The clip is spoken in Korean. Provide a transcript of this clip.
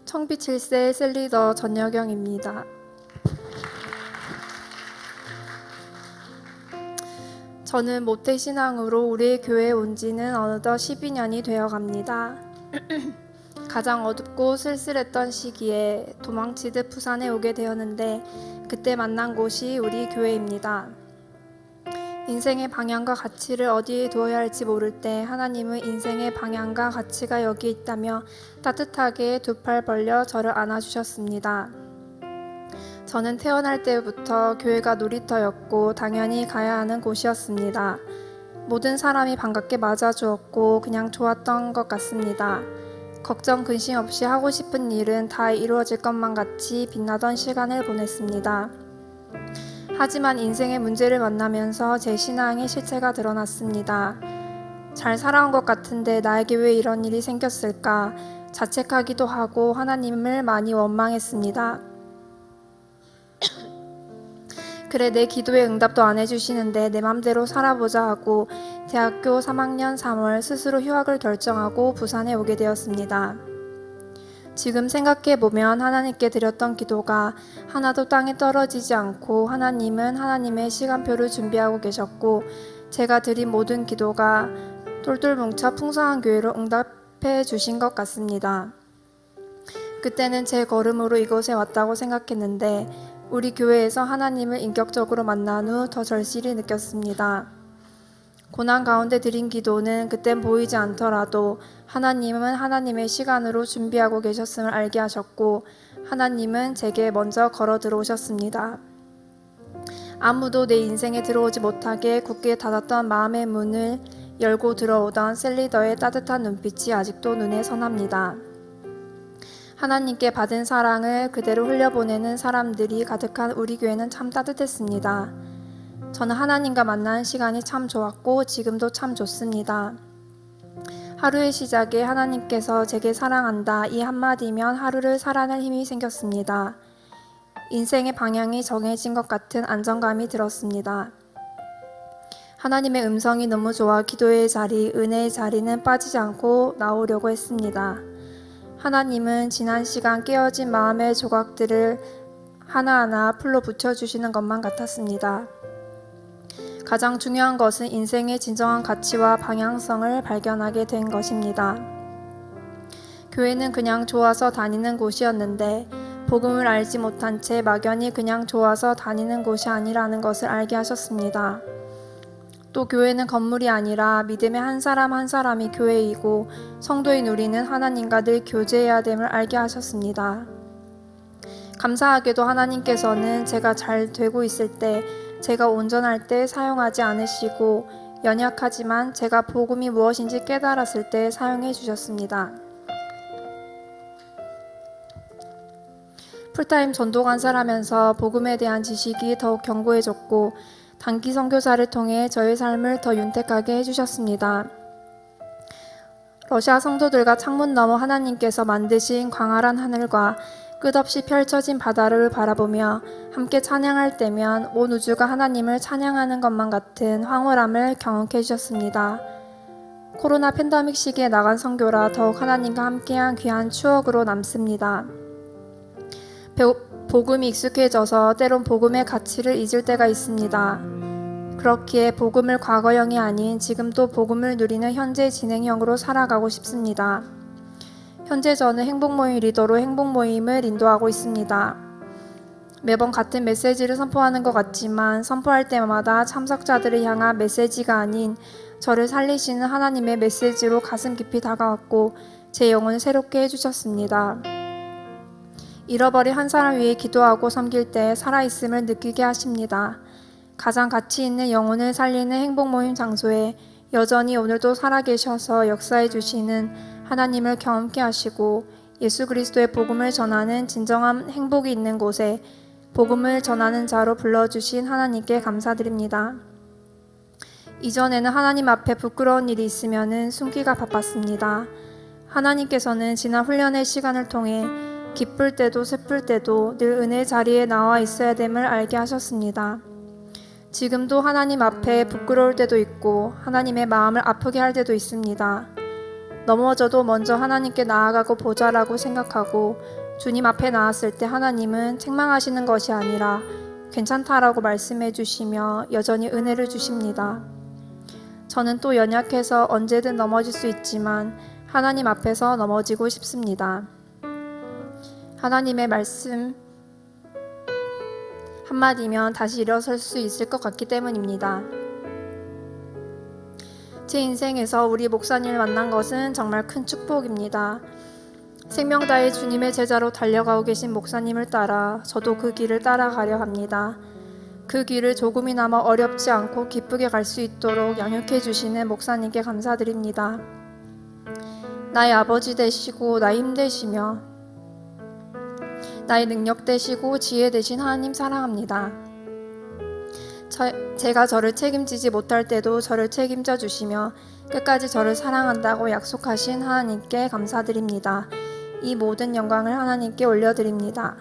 청비 7세 셀리더 전여경입니다. 저는 모태신앙으로 우리 교회에 온 지는 어느덧 12년이 되어갑니다. 가장 어둡고 쓸쓸했던 시기에 도망치듯 부산에 오게 되었는데 그때 만난 곳이 우리 교회입니다. 인생의 방향과 가치를 어디에 두어야 할지 모를 때 하나님은 인생의 방향과 가치가 여기 있다며 따뜻하게 두 팔 벌려 저를 안아주셨습니다. 저는 태어날 때부터 교회가 놀이터였고 당연히 가야 하는 곳이었습니다. 모든 사람이 반갑게 맞아주었고 그냥 좋았던 것 같습니다. 걱정 근심 없이 하고 싶은 일은 다 이루어질 것만 같이 빛나던 시간을 보냈습니다. 하지만 인생의 문제를 만나면서 제 신앙의 실체가 드러났습니다. 잘 살아온 것 같은데 나에게 왜 이런 일이 생겼을까 자책하기도 하고 하나님을 많이 원망했습니다. 그래 내 기도에 응답도 안 해주시는데 내 맘대로 살아보자 하고 대학교 3학년 3월 스스로 휴학을 결정하고 부산에 오게 되었습니다. 지금 생각해보면 하나님께 드렸던 기도가 하나도 땅에 떨어지지 않고 하나님은 하나님의 시간표를 준비하고 계셨고 제가 드린 모든 기도가 똘똘 뭉쳐 풍성한 교회로 응답해 주신 것 같습니다. 그때는 제 걸음으로 이곳에 왔다고 생각했는데 우리 교회에서 하나님을 인격적으로 만난 후 더 절실히 느꼈습니다. 고난 가운데 드린 기도는 그땐 보이지 않더라도 하나님은 하나님의 시간으로 준비하고 계셨음을 알게 하셨고 하나님은 제게 먼저 걸어 들어오셨습니다. 아무도 내 인생에 들어오지 못하게 굳게 닫았던 마음의 문을 열고 들어오던 셀리더의 따뜻한 눈빛이 아직도 눈에 선합니다. 하나님께 받은 사랑을 그대로 흘려보내는 사람들이 가득한 우리 교회는 참 따뜻했습니다. 저는 하나님과 만나는 시간이 참 좋았고 지금도 참 좋습니다. 하루의 시작에 하나님께서 제게 사랑한다 이 한마디면 하루를 살아낼 힘이 생겼습니다. 인생의 방향이 정해진 것 같은 안정감이 들었습니다. 하나님의 음성이 너무 좋아 기도의 자리, 은혜의 자리는 빠지지 않고 나오려고 했습니다. 하나님은 지난 시간 깨어진 마음의 조각들을 하나하나 풀로 붙여주시는 것만 같았습니다. 가장 중요한 것은 인생의 진정한 가치와 방향성을 발견하게 된 것입니다. 교회는 그냥 좋아서 다니는 곳이었는데 복음을 알지 못한 채 막연히 그냥 좋아서 다니는 곳이 아니라는 것을 알게 하셨습니다. 또 교회는 건물이 아니라 믿음의 한 사람 한 사람이 교회이고 성도인 우리는 하나님과 늘 교제해야 됨을 알게 하셨습니다. 감사하게도 하나님께서는 제가 잘 되고 있을 때 제가 온전할 때 사용하지 않으시고 연약하지만 제가 복음이 무엇인지 깨달았을 때 사용해 주셨습니다. 풀타임 전도 간사라면서 복음에 대한 지식이 더욱 견고해졌고 단기 선교사를 통해 저의 삶을 더 윤택하게 해주셨습니다. 러시아 성도들과 창문 너머 하나님께서 만드신 광활한 하늘과 끝없이 펼쳐진 바다를 바라보며 함께 찬양할 때면 온 우주가 하나님을 찬양하는 것만 같은 황홀함을 경험케 해주셨습니다. 코로나 팬데믹 시기에 나간 선교라 더욱 하나님과 함께한 귀한 추억으로 남습니다. 복음이 익숙해져서 때론 복음의 가치를 잊을 때가 있습니다. 그렇기에 복음을 과거형이 아닌 지금도 복음을 누리는 현재 진행형으로 살아가고 싶습니다. 현재 저는 행복모임 리더로 행복모임을 인도하고 있습니다. 매번 같은 메시지를 선포하는 것 같지만 선포할 때마다 참석자들을 향한 메시지가 아닌 저를 살리시는 하나님의 메시지로 가슴 깊이 다가왔고 제 영혼을 새롭게 해주셨습니다. 잃어버린 한 사람 위해 기도하고 섬길 때 살아있음을 느끼게 하십니다. 가장 가치 있는 영혼을 살리는 행복모임 장소에 여전히 오늘도 살아계셔서 역사해 주시는 하나님을 경험케 하시고 예수 그리스도의 복음을 전하는 진정한 행복이 있는 곳에 복음을 전하는 자로 불러주신 하나님께 감사드립니다. 이전에는 하나님 앞에 부끄러운 일이 있으면 숨기가 바빴습니다. 하나님께서는 지난 훈련의 시간을 통해 기쁠 때도 슬플 때도 늘 은혜 자리에 나와 있어야 됨을 알게 하셨습니다. 지금도 하나님 앞에 부끄러울 때도 있고 하나님의 마음을 아프게 할 때도 있습니다. 넘어져도 먼저 하나님께 나아가고 보자라고 생각하고 주님 앞에 나왔을 때 하나님은 책망하시는 것이 아니라 괜찮다라고 말씀해 주시며 여전히 은혜를 주십니다. 저는 또 연약해서 언제든 넘어질 수 있지만 하나님 앞에서 넘어지고 싶습니다. 하나님의 말씀 한마디면 다시 일어설 수 있을 것 같기 때문입니다. 제 인생에서 우리 목사님을 만난 것은 정말 큰 축복입니다. 생명 다해 주님의 제자로 달려가고 계신 목사님을 따라 저도 그 길을 따라가려 합니다. 그 길을 조금이나마 어렵지 않고 기쁘게 갈 수 있도록 양육해 주시는 목사님께 감사드립니다. 나의 아버지 되시고 나의 힘 되시며 나의 능력 되시고 지혜 되신 하나님 사랑합니다. 제가 저를 책임지지 못할 때도 저를 책임져 주시며 끝까지 저를 사랑한다고 약속하신 하나님께 감사드립니다. 이 모든 영광을 하나님께 올려드립니다.